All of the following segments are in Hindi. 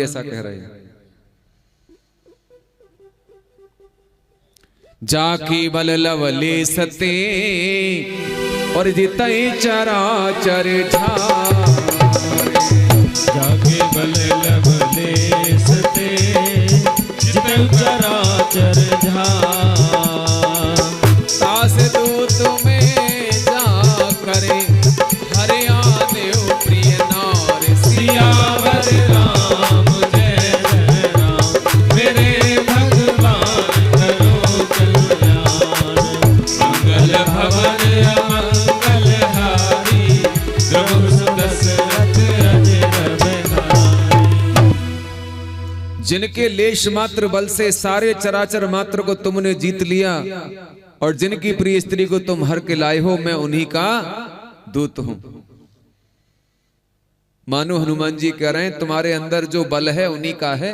ऐसा कह रहे हैं, जाकी बल लवले सते और जितई चराचर जाके बल लवले सते जितई चराचर सास दूत में जा करे हरे आने प्रिय नार सियावर राम जय जय राम मेरे भगवान करो कल्याण मंगल भवन अमंगल हारी प्रभु दशरथ अजर बिहारी। जिनके लेश मात्र बल से सारे चराचर मात्र को तुमने जीत लिया और जिनकी प्रिय स्त्री को तुम हर के लाए हो, मैं उन्हीं का दूत हूं। मानो हनुमान जी कह रहे हैं तुम्हारे अंदर जो बल है उन्हीं का है।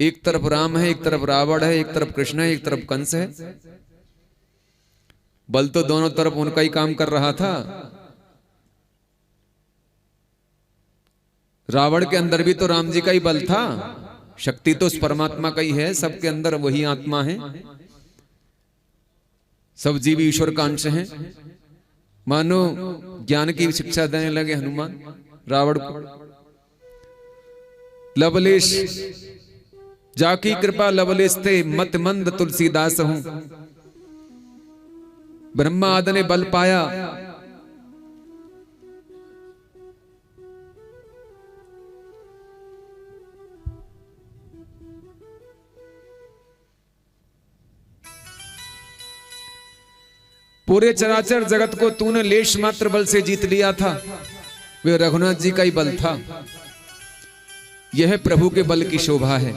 एक तरफ राम है, एक तरफ रावण है, एक तरफ कृष्ण है, एक तरफ कंस है। बल तो दोनों तरफ उनका ही काम कर रहा था। रावण के अंदर भी तो राम जी का ही बल था, शक्ति तो उस परमात्मा का ही है, सबके अंदर वही आत्मा है, सब जीव ईश्वर का अंश हैं। मानो ज्ञान की शिक्षा देने लगे हनुमान रावण को। लवलेश जाकी कृपा लवलेश थे मत मंद तुलसीदास हूं। ब्रह्मा आदि ने बल पाया, पूरे चराचर जगत को तूने लेश मात्र बल से जीत लिया था। वे रघुनाथ जी का ही बल था। यह प्रभु के बल की शोभा है।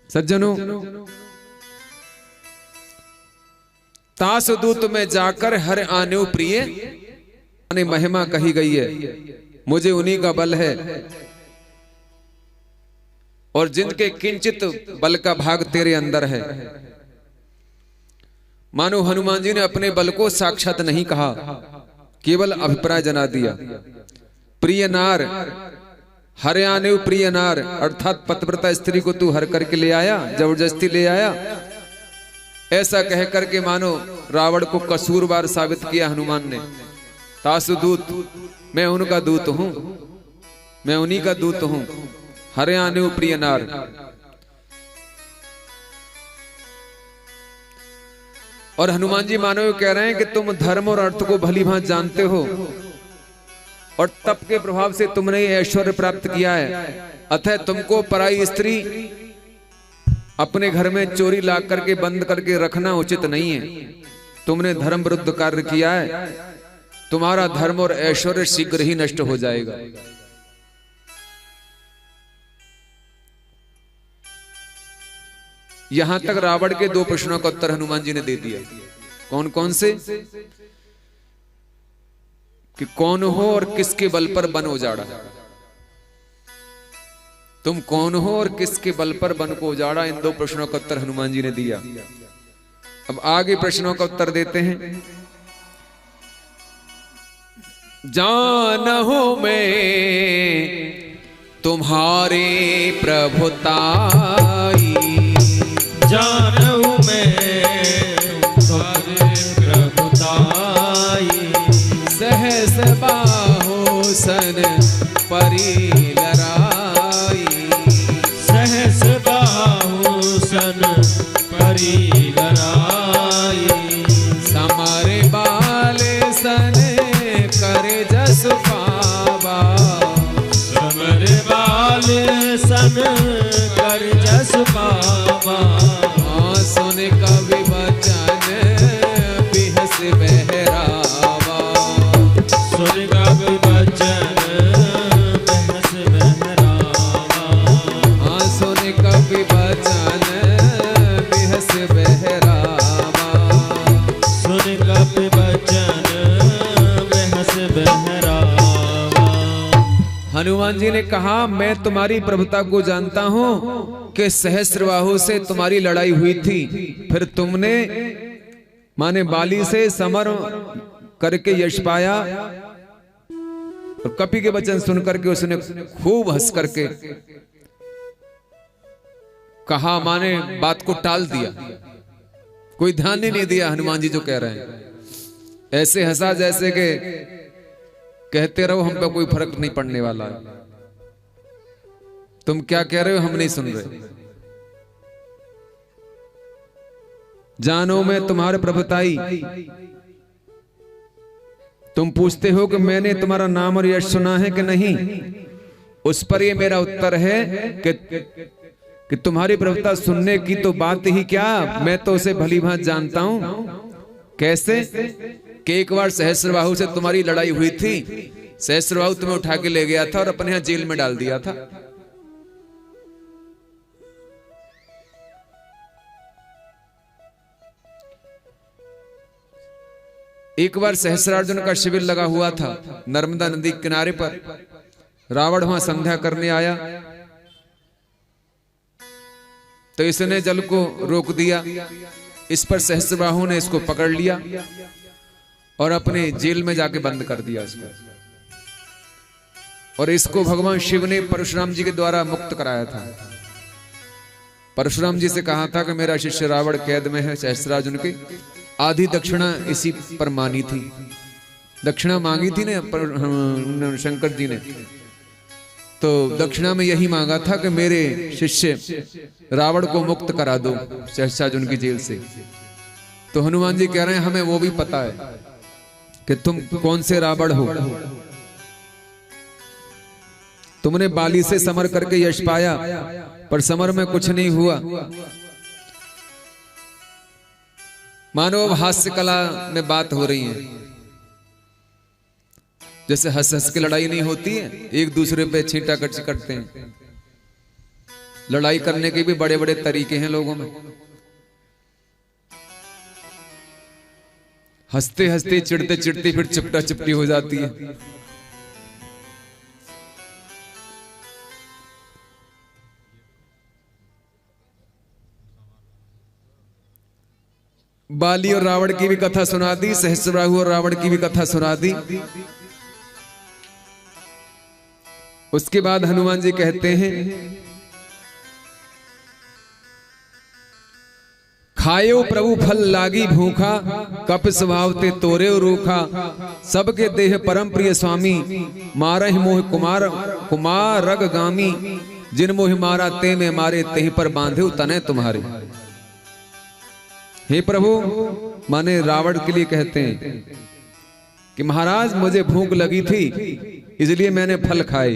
सज्जनों, तास दूत में जाकर हर आने प्रिय महिमा कही गई है। मुझे उन्हीं का बल है और जिनके किंचित बल का भाग तेरे अंदर है। मानो हनुमान जी ने अपने बल को साक्षात नहीं कहा, केवल अभिप्राय जना दिया। प्रिय नार हरे आने प्रिय नार, अर्थात पतिव्रता स्त्री को तू हर करके ले आया, जबरदस्ती ले आया। ऐसा कह करके मानो रावण को कसूरवार साबित किया हनुमान ने। तासुदूत, मैं उनका दूत हूं, मैं उन्हीं का दूत हूं। हरे आने प्रिय नार। और हनुमान जी मानो कह रहे हैं कि तुम धर्म और अर्थ को भली भांति जानते हो और तप के प्रभाव से तुमने ऐश्वर्य प्राप्त किया है। अतः तुमको पराई स्त्री अपने घर में चोरी ला करके बंद करके रखना उचित नहीं है। तुमने धर्म विरुद्ध कार्य किया है। तुम्हारा धर्म और ऐश्वर्य शीघ्र ही नष्ट हो जाएगा। यहां तक रावण के 2 प्रश्नों का उत्तर हनुमान जी ने दे दिया। कौन कौन से? कि कौन हो और किसके बल पर बन उजाड़ा। तुम कौन हो और किसके बल पर बन को उजाड़ा, इन 2 प्रश्नों का उत्तर हनुमान जी ने दिया। अब आगे प्रश्नों का उत्तर देते हैं। जानहु मैं तुम्हारे प्रभुताई, जानहु मैं तुम्हारे प्रभुताई। सहस बाहो सन परी लराई, सहस बाहु सन परी लराई। समारे बाल सन करे जस पावा, समर बाल सन कर जस पावा। सुन कवि वचन बिहस बहरावा, सुन कवि वचन बिहस बहरावा। सुन कवि वचन बिहस बहरावा, सुन कवि वचन बिहस बहरावा। हनुमान जी ने कहा, मैं तुम्हारी प्रभुता को जानता हूं कि सहस्रबाहु से तुम्हारी लड़ाई हुई थी, फिर तुमने माने बाली से समर करके यश पाया, और कपि के वचन सुन करके उसने खूब हंस करके कहा, माने बात को टाल दिया, कोई ध्यान ही नहीं दिया हनुमान जी जो कह रहे हैं। ऐसे हंसा जैसे कि कहते रहो, हम पे कोई फर्क नहीं पड़ने वाला है, तुम क्या कह रहे हो हम नहीं सुन रहे। जानो मैं तुम्हारे प्रभुताई, तुम पूछते हो कि मैंने तुम्हारा नाम और यश सुना है कि नहीं। उस पर ये मेरा उत्तर है कि तुम्हारी प्रभुता सुनने की तो बात ही क्या, मैं तो उसे भली भांति जानता हूं। कैसे कि एक बार सहस्त्रबाहु से तुम्हारी लड़ाई हुई थी, सहस्त्रबाहु तुम्हें उठा के ले गया था और अपने यहां जेल में डाल दिया था। एक बार सहस्त्रार्जुन का शिविर लगा हुआ था नर्मदा नदी के किनारे पर। रावण वहां संध्या करने आया तो इसने जल को रोक दिया। इस पर सहस्त्रबाहु ने इसको पकड़ लिया और अपने जेल में जाके बंद कर दिया इसको। और इसको भगवान शिव ने परशुराम जी के द्वारा मुक्त कराया था। परशुराम जी से कहा था कि मेरा शिष्य रावण कैद में है सहस्त्रार्जुन की, आधी दक्षिणा इसी पर मानी थी। दक्षिणा मांगी थी ने शंकर जी ने, तो दक्षिणा में यही मांगा था कि मेरे शिष्य रावण को मुक्त करा दो सहस्त्रार्जुन की जेल से। तो हनुमान जी कह रहे हैं हमें वो भी पता है कि तुम कौन से रावण हो। तुमने बाली से समर करके यश पाया, पर समर में कुछ नहीं हुआ। मानो अब हास्य कला में बात हो रही है, जैसे हंस हंस के लड़ाई नहीं होती है, एक दूसरे पे छींटा कट करते हैं। लड़ाई करने के भी बड़े बड़े तरीके हैं लोगों में। हंसते हंसते चिढ़ते चिढ़ते फिर चिपटा चिपटी हो जाती है। बाली और रावण की भी कथा सुना दी, सहस्त्रबाहु और रावण की भी कथा सुना दी। उसके बाद हनुमान जी कहते हैं, खायो प्रभु फल लागी भूखा, कप स्वभावते तोरे रूखा। सबके देह परम प्रिय स्वामी, मारहि मोह कुमार कुमार रग गामी। जिन मोह मारा ते में मारे, तेहि पर बांधे तने तुम्हारे। हे प्रभु, माने रावण के लिए कहते हैं कि महाराज मुझे भूख लगी थी इसलिए मैंने फल खाए,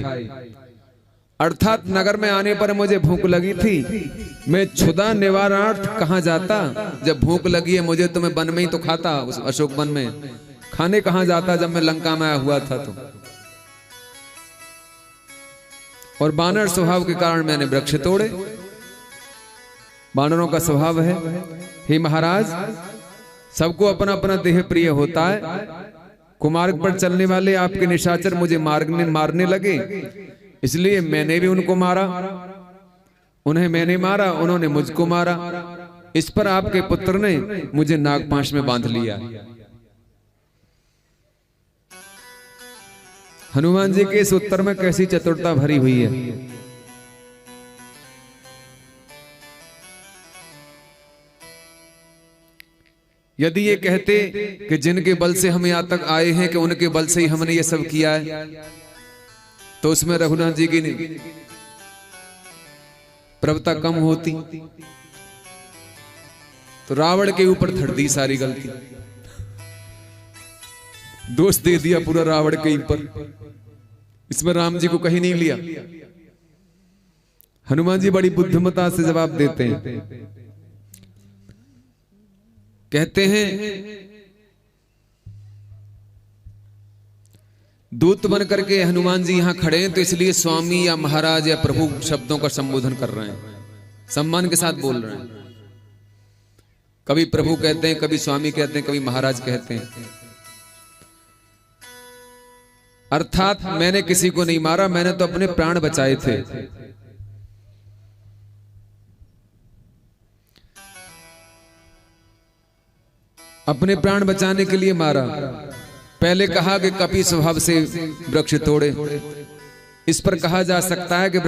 अर्थात नगर में आने पर मुझे भूख लगी थी। मैं क्षुधा निवारणार्थ कहां जाता, जब भूख लगी है मुझे तो मैं वन में ही तो खाता, उस अशोक वन में। खाने कहां जाता जब मैं लंका में आया हुआ था तो। और बानर स्वभाव के कारण मैंने वृक्ष तोड़े, बानरों का स्वभाव है। हे महाराज, सबको अपना अपना देह प्रिय होता है। कुमार्ग पर चलने वाले आपके निशाचर मुझे मारने लगे, इसलिए मैंने भी उनको मारा। उन्हें मैंने मारा, उन्होंने मुझको मारा। इस पर आपके पुत्र ने मुझे नागपाश में बांध लिया। हनुमान जी के इस उत्तर में कैसी चतुरता भरी हुई है। यदि ये कहते कि जिनके बल से हम यहां तक आए हैं कि उनके बल से ही हमने ये सब किया है, तो उसमें रघुनाथ जी की प्रभुता कम होती। तो रावण के ऊपर धर दी सारी गलती, दोष दे दिया पूरा रावण के ऊपर। इसमें राम जी को कहीं नहीं लिया। हनुमान जी बड़ी बुद्धिमता से जवाब देते हैं। कहते हैं दूत बन करके हनुमान जी यहां खड़े हैं, तो इसलिए स्वामी या महाराज या प्रभु शब्दों का संबोधन कर रहे हैं, सम्मान के साथ बोल रहे हैं। कभी प्रभु कहते हैं, कभी स्वामी कहते हैं, कभी महाराज कहते हैं। अर्थात मैंने किसी को नहीं मारा, मैंने तो अपने प्राण बचाए थे। अपने प्राण बचाने के लिए मारा। पहले कहा कि कपि स्वभाव से वृक्ष तोड़े, इस पर कहा जा सकता है कि